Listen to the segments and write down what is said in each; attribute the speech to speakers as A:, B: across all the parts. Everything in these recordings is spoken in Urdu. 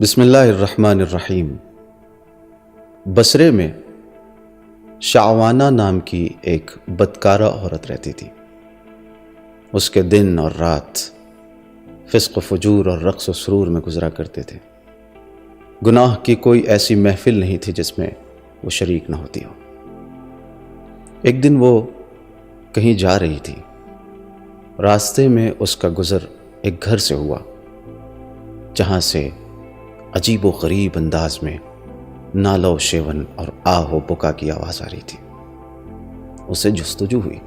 A: بسم اللہ الرحمن الرحیم۔ بصرے میں شعوانہ نام کی ایک بدکارہ عورت رہتی تھی۔ اس کے دن اور رات فسق و فجور اور رقص و سرور میں گزرا کرتے تھے۔ گناہ کی کوئی ایسی محفل نہیں تھی جس میں وہ شریک نہ ہوتی ہو۔ ایک دن وہ کہیں جا رہی تھی۔ راستے میں اس کا گزر ایک گھر سے ہوا جہاں سے عجیب و غریب انداز میں نالہ و شیون اور آہ و بکا کی آواز آ رہی تھی۔ اسے جستجو ہوئی،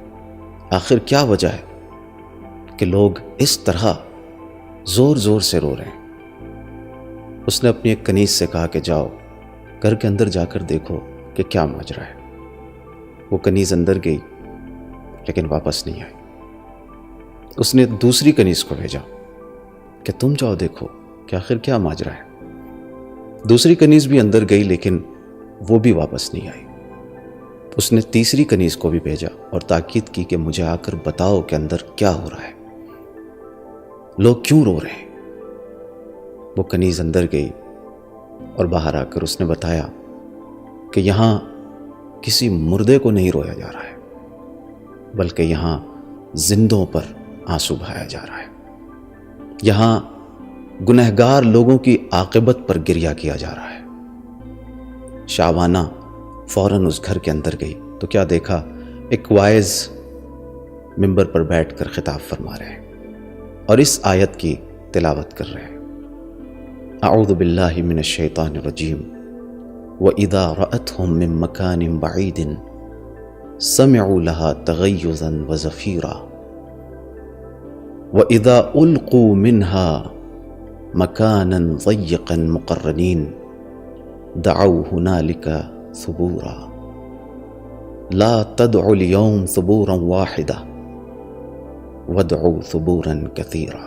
A: آخر کیا وجہ ہے کہ لوگ اس طرح زور زور سے رو رہے ہیں۔ اس نے اپنی ایک کنیز سے کہا کہ جاؤ گھر کے اندر جا کر دیکھو کہ کیا ماجرا ہے۔ وہ کنیز اندر گئی لیکن واپس نہیں آئی۔ اس نے دوسری کنیز کو بھیجا کہ تم جاؤ دیکھو کہ آخر کیا ماجرا ہے۔ دوسری کنیز بھی اندر گئی لیکن وہ بھی واپس نہیں آئی۔ اس نے تیسری کنیز کو بھی بھیجا اور تاکید کی کہ مجھے آ کر بتاؤ کہ اندر کیا ہو رہا ہے، لوگ کیوں رو رہے ہیں۔ وہ کنیز اندر گئی اور باہر آ کر اس نے بتایا کہ یہاں کسی مردے کو نہیں رویا جا رہا ہے بلکہ یہاں زندوں پر آنسو بہایا جا رہا ہے، یہاں گنہگار لوگوں کی عاقبت پر گریہ کیا جا رہا ہے۔ شعوانہ فوراً اس گھر کے اندر گئی تو کیا دیکھا، ایک وائز ممبر پر بیٹھ کر خطاب فرما رہے ہیں اور اس آیت کی تلاوت کر رہے ہیں۔ اعوذ باللہ من الشیطان الرجیم وَإِذَا رَأَتْهُم مِّن مَّكَانٍ بَعِيدٍ سَمِعُوا لَهَا تَغَيُّظًا وَزَفِيرًا وَإِذَا أُلْقُوا مِنْهَا مكانا ضيقا مقرنين دعوا هنالك ثبورا لا تدعوا اليوم ثبورا واحدا وادعوا ثبورا كثيرا۔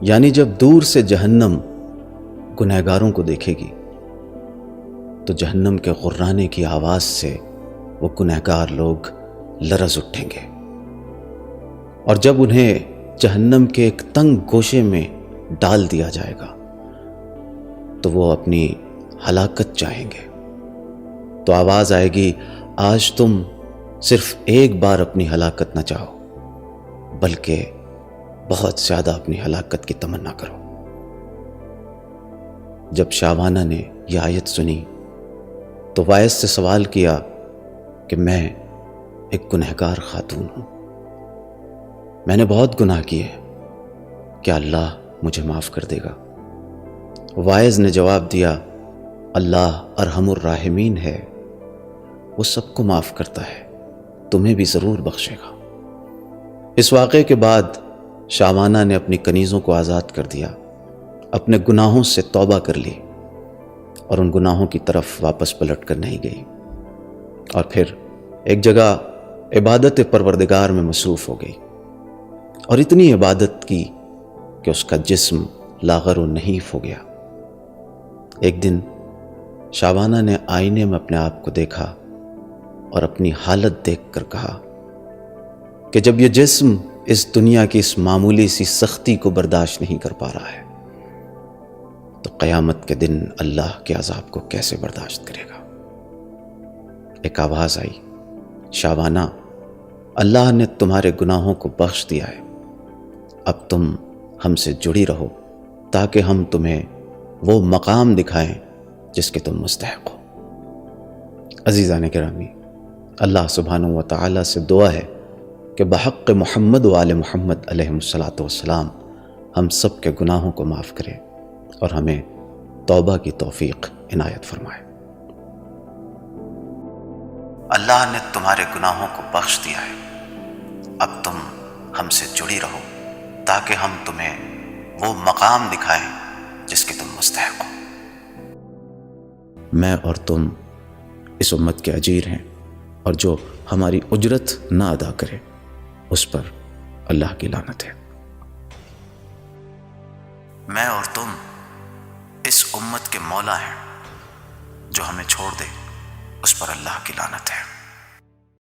A: یعنی جب دور سے جہنم گنہگاروں کو دیکھے گی تو جہنم کے غرانے کی آواز سے وہ گنہگار لوگ لرز اٹھیں گے، اور جب انہیں جہنم کے ایک تنگ گوشے میں ڈال دیا جائے گا تو وہ اپنی ہلاکت چاہیں گے۔ تو آواز آئے گی، آج تم صرف ایک بار اپنی ہلاکت نہ چاہو بلکہ بہت زیادہ اپنی ہلاکت کی تمنا کرو۔ جب شعوانہ نے یہ آیت سنی تو وائس سے سوال کیا کہ میں ایک گنہگار خاتون ہوں، میں نے بہت گناہ کیے، کیا اللہ مجھے معاف کر دے گا؟ وائز نے جواب دیا، اللہ ارحم الراحمین ہے، وہ سب کو معاف کرتا ہے، تمہیں بھی ضرور بخشے گا۔ اس واقعے کے بعد شعوانہ نے اپنی کنیزوں کو آزاد کر دیا، اپنے گناہوں سے توبہ کر لی اور ان گناہوں کی طرف واپس پلٹ کر نہیں گئی، اور پھر ایک جگہ عبادت پروردگار میں مصروف ہو گئی، اور اتنی عبادت کی کہ اس کا جسم لاغر و نحیف ہو گیا۔ ایک دن شعوانہ نے آئینے میں اپنے آپ کو دیکھا اور اپنی حالت دیکھ کر کہا کہ جب یہ جسم اس دنیا کی اس معمولی سی سختی کو برداشت نہیں کر پا رہا ہے تو قیامت کے دن اللہ کے عذاب کو کیسے برداشت کرے گا۔ ایک آواز آئی، شعوانہ اللہ نے تمہارے گناہوں کو بخش دیا ہے، اب تم ہم سے جڑی رہو تاکہ ہم تمہیں وہ مقام دکھائیں جس کے تم مستحق ہو۔ عزیزان گرامی، اللہ سبحانہ و تعالیٰ سے دعا ہے کہ بحق محمد و آل محمد علیہ الصلاۃ والسلام ہم سب کے گناہوں کو معاف کرے اور ہمیں توبہ کی توفیق عنایت فرمائے۔ اللہ نے تمہارے گناہوں کو بخش دیا ہے، اب تم ہم سے جڑی رہو تاکہ ہم تمہیں وہ مقام دکھائیں جس کے تم مستحق ہو۔ میں اور تم اس امت کے اجیر ہیں، اور جو ہماری اجرت نہ ادا کرے اس پر اللہ کی لعنت ہے۔ میں اور تم اس امت کے مولا ہیں، جو ہمیں چھوڑ دے اس پر اللہ کی لعنت ہے۔